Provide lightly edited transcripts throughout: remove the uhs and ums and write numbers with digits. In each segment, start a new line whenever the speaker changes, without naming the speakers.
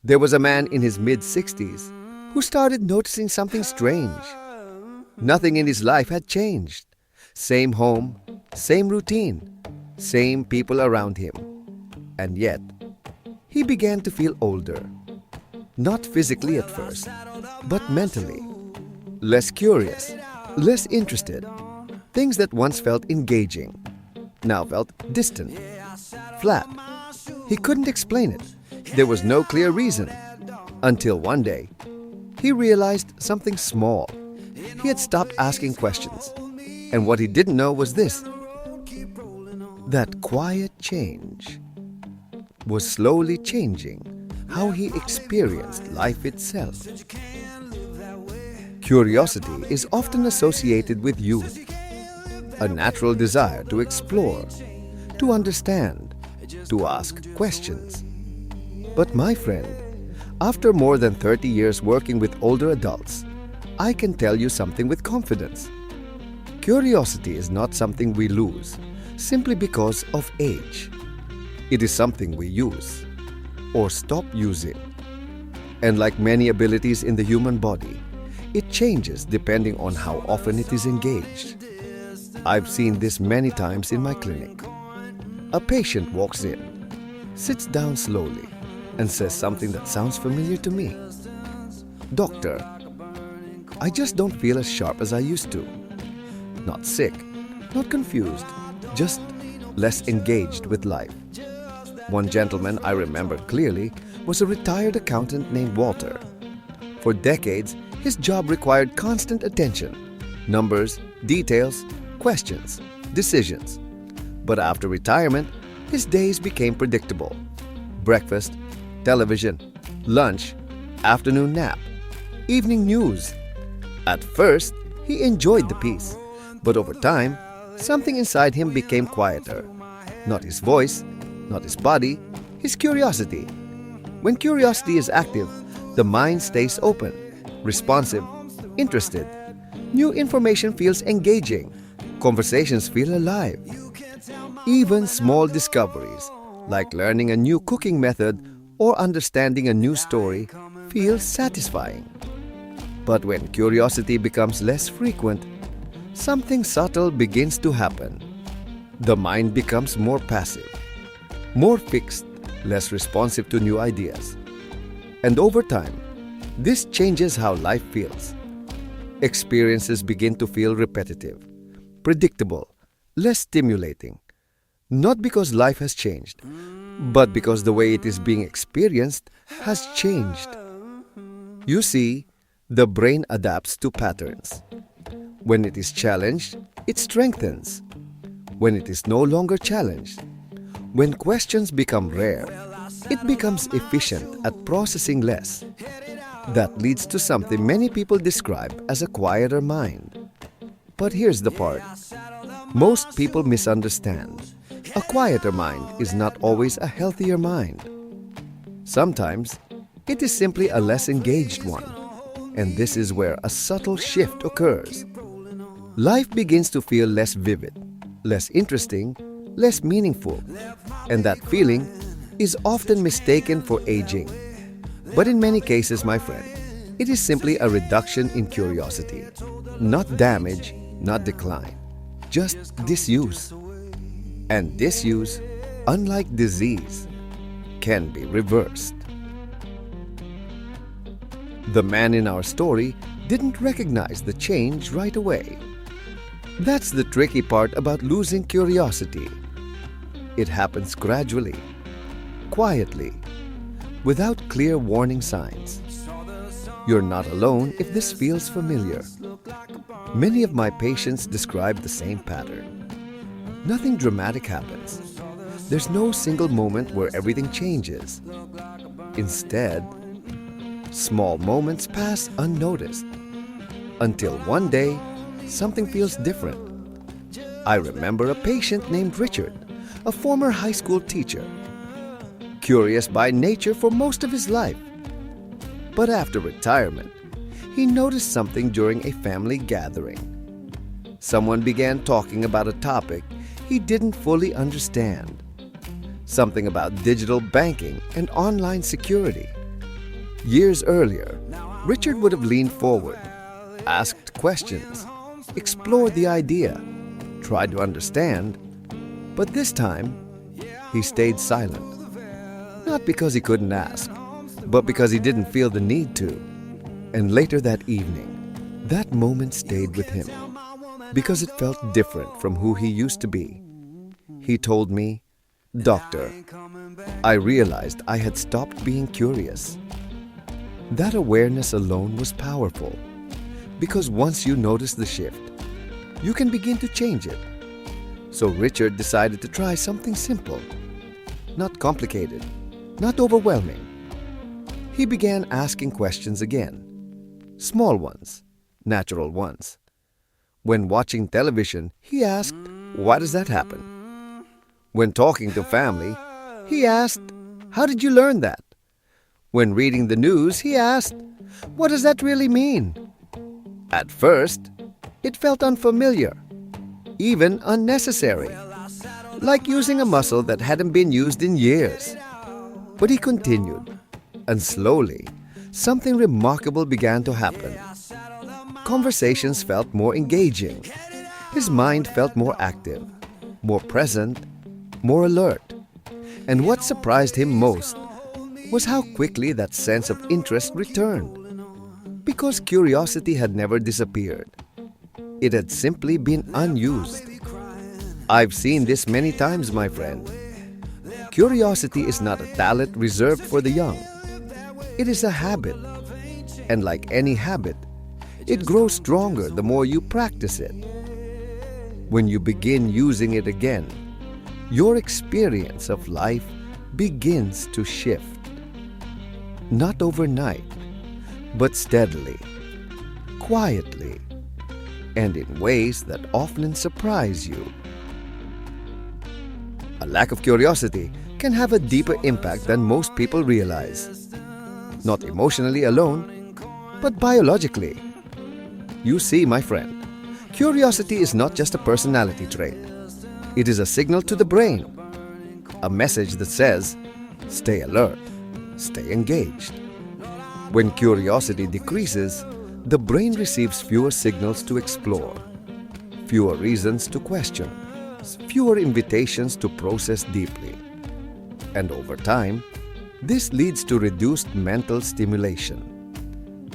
There was a man in his mid-60s who started noticing something strange. Nothing in his life had changed. Same home, same routine, same people around him. And yet, he began to feel older. Not physically at first, but mentally. Less curious, less interested. Things that once felt engaging now felt distant, flat. He couldn't explain it. There was no clear reason. Until one day, he realized something small. He had stopped asking questions. And what he didn't know was this: that quiet change was slowly changing how he experienced life itself. Curiosity is often associated with youth, a natural desire to explore, to understand, to ask questions. But my friend, after more than 30 years working with older adults, I can tell you something with confidence. Curiosity is not something we lose simply because of age. It is something we use or stop using. And like many abilities in the human body, it changes depending on how often it is engaged. I've seen this many times in my clinic. A patient walks in, sits down slowly, and says something that sounds familiar to me. "Doctor, I just don't feel as sharp as I used to." Not sick, not confused, just less engaged with life. One gentleman I remember clearly was a retired accountant named Walter. For decades, his job required constant attention: numbers, details, questions, decisions. But after retirement, his days became predictable. Breakfast, television, lunch, afternoon nap, evening news. At first, he enjoyed the peace, but over time, something inside him became quieter. Not his voice, not his body, his curiosity. When curiosity is active, the mind stays open, responsive, interested. New information feels engaging. Conversations feel alive. Even small discoveries, like learning a new cooking method or understanding a new story, feel satisfying. But when curiosity becomes less frequent, something subtle begins to happen. The mind becomes more passive, more fixed, less responsive to new ideas. And over time, this changes how life feels. Experiences begin to feel repetitive, predictable, less stimulating. Not because life has changed, but because the way it is being experienced has changed. You see, the brain adapts to patterns. When it is challenged, it strengthens. When it is no longer challenged, when questions become rare, it becomes efficient at processing less. That leads to something many people describe as a quieter mind. But here's the part. Most people misunderstand. A quieter mind is not always a healthier mind. Sometimes, it is simply a less engaged one. And this is where a subtle shift occurs. Life begins to feel less vivid, less interesting, less meaningful. And that feeling is often mistaken for aging. But in many cases, my friend, it is simply a reduction in curiosity. Not damage, not decline, just disuse. And disuse, unlike disease, can be reversed. The man in our story didn't recognize the change right away. That's the tricky part about losing curiosity. It happens gradually, quietly, without clear warning signs. You're not alone if this feels familiar. Many of my patients describe the same pattern. Nothing dramatic happens. There's no single moment where everything changes. Instead, small moments pass unnoticed until one day something feels different. I remember a patient named Richard, a former high school teacher, curious by nature for most of his life. But after retirement, he noticed something during a family gathering. Someone began talking about a topic he didn't fully understand. Something about digital banking and online security. Years earlier, Richard would have leaned forward, asked questions, explored the idea, tried to understand, but this time, he stayed silent. Not because he couldn't ask, but because he didn't feel the need to. And later that evening, that moment stayed with him because it felt different from who he used to be. He told me, "Doctor, I realized I had stopped being curious." That awareness alone was powerful because once you notice the shift, you can begin to change it. So Richard decided to try something simple, not complicated, not overwhelming. He began asking questions again, small ones, natural ones. When watching television, he asked, "Why does that happen?" When talking to family, he asked, "How did you learn that?" When reading the news, he asked, "What does that really mean?" At first, it felt unfamiliar, even unnecessary, like using a muscle that hadn't been used in years. But he continued, and slowly, something remarkable began to happen. Conversations felt more engaging. His mind felt more active, more present, more alert. And what surprised him most was how quickly that sense of interest returned. Because curiosity had never disappeared. It had simply been unused. I've seen this many times, my friend. Curiosity is not a talent reserved for the young. It is a habit. And like any habit, it grows stronger the more you practice it. When you begin using it again, your experience of life begins to shift. Not overnight, but steadily, quietly, and in ways that often surprise you. A lack of curiosity can have a deeper impact than most people realize. Not emotionally alone, but biologically. You see, my friend, curiosity is not just a personality trait. It is a signal to the brain, a message that says, stay alert, stay engaged. When curiosity decreases, the brain receives fewer signals to explore, fewer reasons to question, fewer invitations to process deeply. And over time, this leads to reduced mental stimulation.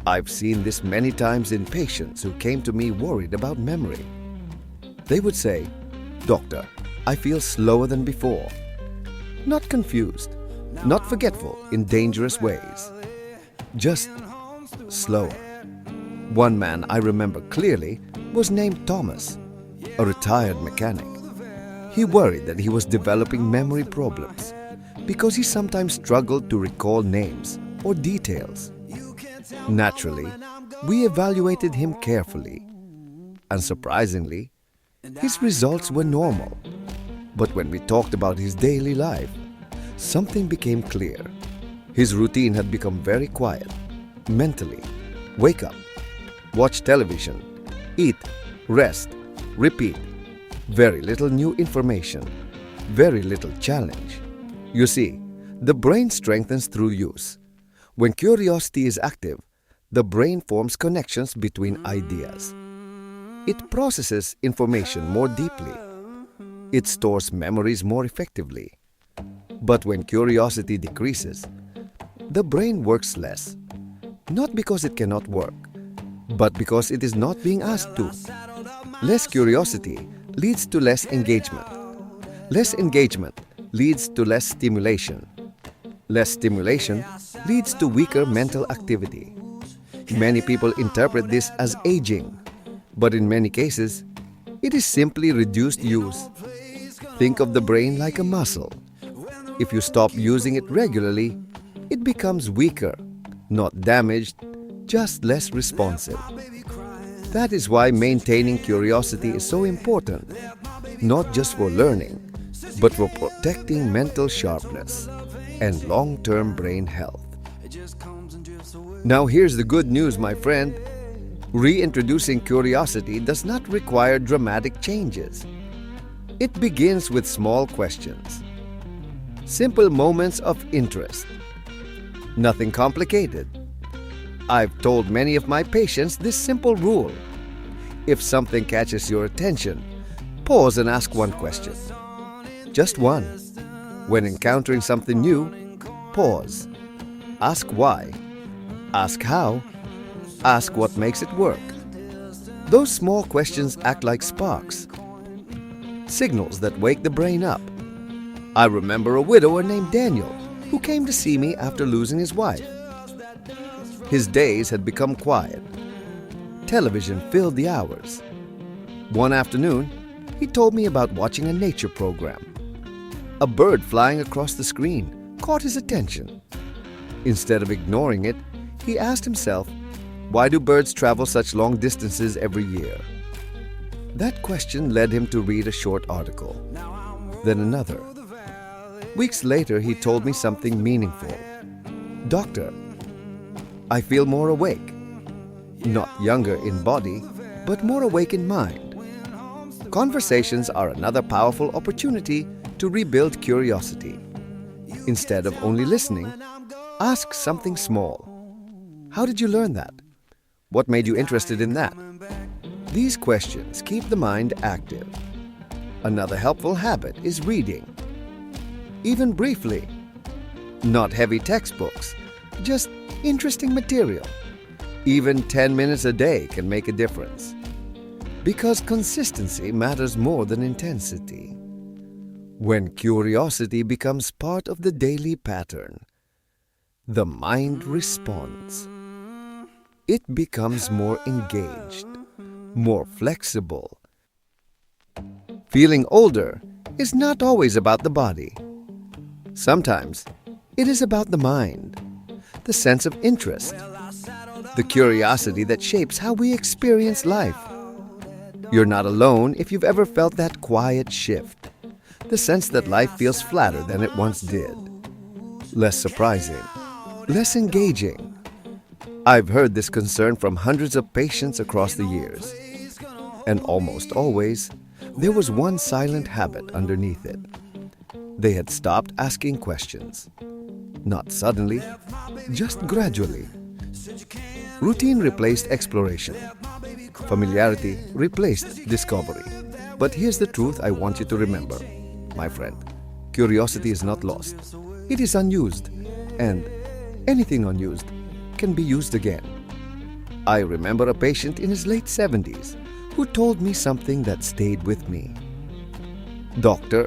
I've seen this many times in patients who came to me worried about memory. They would say, "Doctor, I feel slower than before." Not confused, not forgetful in dangerous ways. Just slower. One man I remember clearly was named Thomas, a retired mechanic. He worried that he was developing memory problems because he sometimes struggled to recall names or details. Naturally, we evaluated him carefully. Unsurprisingly, his results were normal. But when we talked about his daily life, something became clear. His routine had become very quiet. Mentally, wake up, watch television, eat, rest, repeat. Very little new information, very little challenge. You see, the brain strengthens through use. When curiosity is active, the brain forms connections between ideas. It processes information more deeply. It stores memories more effectively. But when curiosity decreases, the brain works less. Not because it cannot work, but because it is not being asked to. Less curiosity leads to less engagement. Less engagement leads to less stimulation. Less stimulation leads to weaker mental activity. Many people interpret this as aging, but in many cases, it is simply reduced use. Think of the brain like a muscle. If you stop using it regularly, it becomes weaker, not damaged, just less responsive. That is why maintaining curiosity is so important, not just for learning, but for protecting mental sharpness and long-term brain health. Now here's the good news, my friend. Reintroducing curiosity does not require dramatic changes. It begins with small questions, simple moments of interest. Nothing complicated, I've told many of my patients this simple rule. If something catches your attention, pause and ask one question. Just one. When encountering something new, pause. Ask why. Ask how. Ask what makes it work. Those small questions act like sparks, signals that wake the brain up. I remember a widower named Daniel who came to see me after losing his wife. His days had become quiet. Television filled the hours. One afternoon, he told me about watching a nature program. A bird flying across the screen caught his attention. Instead of ignoring it, he asked himself, why do birds travel such long distances every year? That question led him to read a short article, then another. Weeks later, he told me something meaningful. Doctor, I feel more awake. Not younger in body, but more awake in mind. Conversations are another powerful opportunity to rebuild curiosity. Instead of only listening, ask something small. How did you learn that? What made you interested in that? These questions keep the mind active. Another helpful habit is reading. Even briefly. Not heavy textbooks, just interesting material. Even 10 minutes a day can make a difference. Because consistency matters more than intensity. When curiosity becomes part of the daily pattern, the mind responds. It becomes more engaged, more flexible. Feeling older is not always about the body. Sometimes it is about the mind, the sense of interest, the curiosity that shapes how we experience life. You're not alone if you've ever felt that quiet shift, the sense that life feels flatter than it once did, less surprising, less engaging. I've heard this concern from hundreds of patients across the years, and almost always, there was one silent habit underneath it. They had stopped asking questions. Not suddenly, just gradually. Routine replaced exploration. Familiarity replaced discovery. But here's the truth I want you to remember, my friend. Curiosity is not lost. It is unused, and anything unused can be used again. I remember a patient in his late 70s who told me something that stayed with me. Doctor,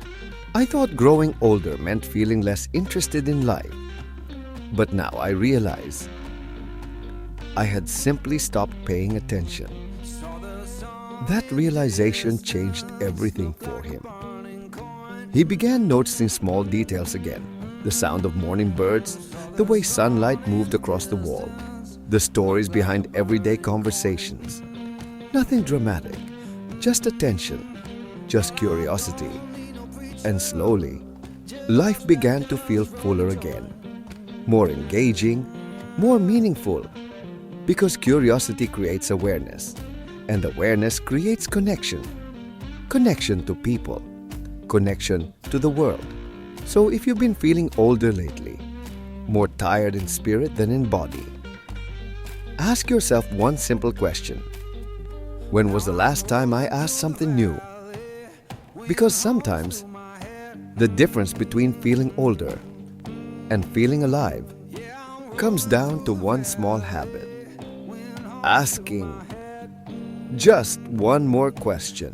I thought growing older meant feeling less interested in life. But now I realize I had simply stopped paying attention. That realization changed everything for him. He began noticing small details again. The sound of morning birds, the way sunlight moved across the wall, the stories behind everyday conversations. Nothing dramatic, just attention, just curiosity. And slowly, life began to feel fuller again, more engaging, more meaningful, because curiosity creates awareness, and awareness creates connection. Connection to people, connection to the world. So if you've been feeling older lately, more tired in spirit than in body, ask yourself one simple question. When was the last time I asked something new? Because sometimes, the difference between feeling older and feeling alive comes down to one small habit. Asking just one more question.